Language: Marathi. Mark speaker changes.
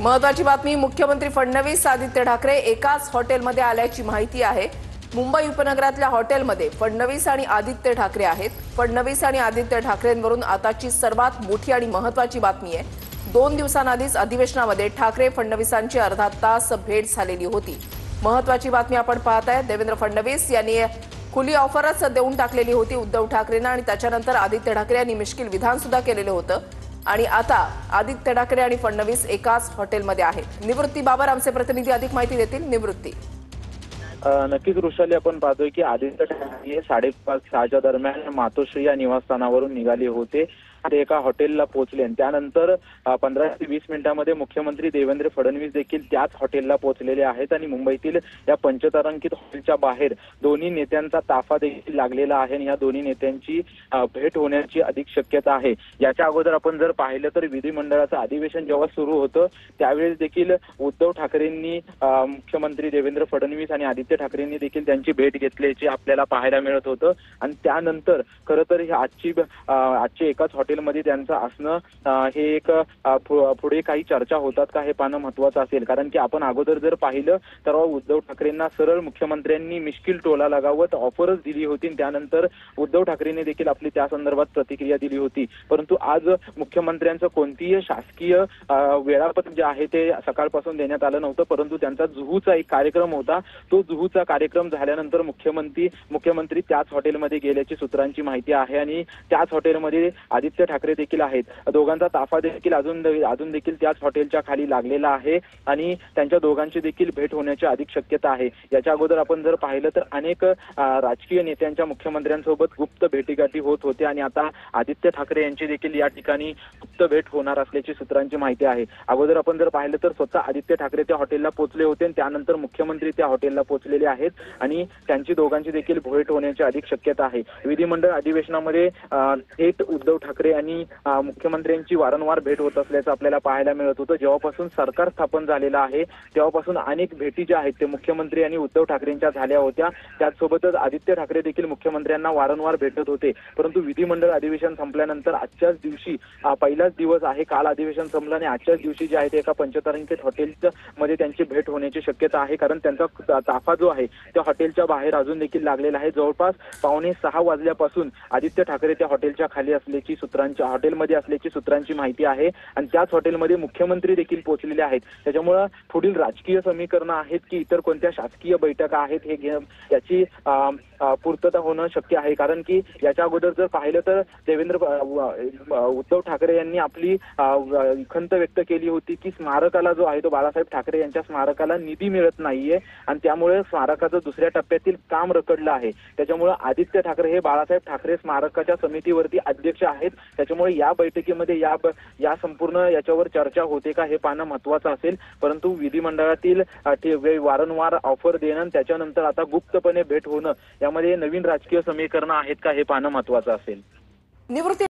Speaker 1: महत्वाची बातमी, मुख्यमंत्री फडणवीस आदित्य ठाकरे एकाच हॉटेलमध्ये आल्याची माहिती आहे। मुंबई उपनगरातल्या हॉटेलमध्ये फडणवीस आणि आदित्य ठाकरे आहेत। फडणवीस आणि आदित्य ठाकरेंवरून आताची सर्वात मोठी आणि महत्वाची बातमी आहे। 2 दिवसांआधीच अधिवेशनामध्ये ठाकरे फडणवीसांची अर्धा तास भेट झालेली होती। महत्वाची बातमी आपण पाहताय। देवेंद्र फडणवीस यांनी खुली ऑफरच देऊन टाकलेली होती उद्धव ठाकरेंना आणि त्याच्यानंतर आदित्य ठाकरे यांनी मिश्किल विधान सुद्धा केलेलं होतं आणि आता आदित्य ठाकरे आणि फडणवीस एकाच हॉटेलमध्ये आहेत। निवृत्ती बाबर आमचे प्रतिनिधी अधिक माहिती देतील। निवृत्ती।
Speaker 2: नक्कीच वृषाली, आपण पाहतोय की आदित्य ठाकरे 5:30-6च्या दरम्यान मातोश्री या निवासस्थानावरून निघाले होते। ते एका हॉटेलला पोहोचले आणि त्यानंतर 15 ते 20 मिनिटांमध्ये मुख्यमंत्री देवेंद्र फडणवीस देखील त्याच हॉटेलला पोहोचलेले आहेत आणि मुंबईतील या पंचतारांकित हॉटेलच्या बाहेर दोन्ही नेत्यांचा ताफा देखील लागलेला आहे आणि या दोन्ही नेत्यांची भेट होण्याची अधिक शक्यता आहे। याच्या अगोदर आपण जर पाहिलं तर विधिमंडळाचं अधिवेशन जेव्हा सुरू होतं त्यावेळेस देखील उद्धव ठाकरेंनी मुख्यमंत्री देवेंद्र फडणवीस आणि आदित्य ठाकरेंनी देखील त्यांची भेट घेतल्याची आपल्याला पाहायला मिळत होतं आणि त्यानंतर खरं तर आजची एकाच हॉटेलमध्ये त्यांचं असणं हे एक पुढे काही चर्चा होतात का हे पाहणं महत्वाचं असेल। कारण की आपण अगोदर जर पाहिलं तर उद्धव ठाकरेंना सरळ मुख्यमंत्र्यांनी मिश्किल टोला लगावत ऑफरच दिली होती। त्यानंतर उद्धव ठाकरेंनी देखील आपली त्या संदर्भात प्रतिक्रिया दिली होती। परंतु आज मुख्यमंत्र्यांचं कोणतीही शासकीय वेळापत्रक जे आहे ते सकाळपासून देण्यात आलं नव्हतं, परंतु त्यांचा जुहूचा एक कार्यक्रम होता। तो जुहूचा कार्यक्रम झाल्यानंतर मुख्यमंत्री त्याच हॉटेलमध्ये गेल्याची सूत्रांची माहिती आहे आणि त्याच हॉटेलमध्ये आदित्य ठाकरे देखील आहेत। दोघांचा ताफा देखील अजून देखील त्याच हॉटेलच्या खाली लागलेला आहे आणि त्यांच्या दोघांची देखील भेट होण्याची अधिक शक्यता आहे। याच्या अगोदर आपण जर पाहिलं तर अनेक राजकीय नेत्यांच्या मुख्यमंत्र्यांसोबत गुप्त भेटीगाठी होत होते आणि आता आदित्य ठाकरे यांची देखील या ठिकाणी गुप्त भेट होणार असल्याची सूत्रांची माहिती आहे। अगोदर आपण जर पाहिलं तर स्वतः आदित्य ठाकरे त्या हॉटेलला पोहोचले होते आणि त्यानंतर मुख्यमंत्री त्या हॉटेलला पोहोचलेले आहेत आणि त्यांची दोघांची देखील भेट होण्याची अधिक शक्यता आहे। विधिमंडळ अधिवेशनामध्ये थेट उद्धव ठाकरे आणि मुख्यमंत्र्यांची वारंवार भेट होत असल्याचं आपल्याला पाहायला मिळत होतं। जेव्हापासून सरकार स्थापन झालेलं आहे तेव्हापासून अनेक भेटी ज्या आहेत ते मुख्यमंत्री आणि उद्धव ठाकरेंच्या झाल्या होत्या। त्याचसोबतच आदित्य ठाकरे देखील मुख्यमंत्र्यांना वारंवार भेटत होते। परंतु विधिमंडळ अधिवेशन संपल्यानंतर आजच्याच दिवशी पहिलाच दिवस आहे, काल अधिवेशन संपलं आणि आजच्याच दिवशी जे आहे ते एका पंचतारांकित हॉटेलमध्ये त्यांची भेट होण्याची शक्यता आहे। कारण त्यांचा ताफा जो आहे त्या हॉटेलच्या बाहेर अजून देखील लागलेला आहे। जवळपास 5:45 वाजल्यापासून आदित्य ठाकरे त्या हॉटेलच्या खाली असल्याची हॉटेलमध्ये असल्याची सूत्रांची माहिती आहे आणि त्याच हॉटेलमध्ये मुख्यमंत्री देखील पोहोचलेले आहेत। त्याच्यामुळे पुढील राजकीय समीकरणं आहेत की इतर कोणत्या शासकीय बैठका आहेत याची पूर्तता होणं शक्य आहे। कारण की याच्या अगोदर जर पाहिलं तर उद्धव ठाकरे यांनी आपली खंत व्यक्त केली होती की स्मारकाला जो आहे तो बाळासाहेब ठाकरे यांच्या स्मारकाला निधी मिळत नाहीये आणि त्यामुळे स्मारकाचं दुसऱ्या टप्प्यातील काम रखडलं आहे। त्याच्यामुळे आदित्य ठाकरे हे बाळासाहेब ठाकरे स्मारकाच्या समितीवरती अध्यक्ष आहेत। त्याच्यामुळे या बैठकीमध्ये या संपूर्ण याच्यावर चर्चा होते का हे पाहणं महत्वाचं असेल। परंतु विधिमंडळातील वारंवार ऑफर देणं त्याच्यानंतर आता गुप्तपणे भेट होणं यामध्ये नवीन राजकीय समीकरणं आहेत का हे पाहणं महत्वाचं असेल।
Speaker 1: निवृत्ती।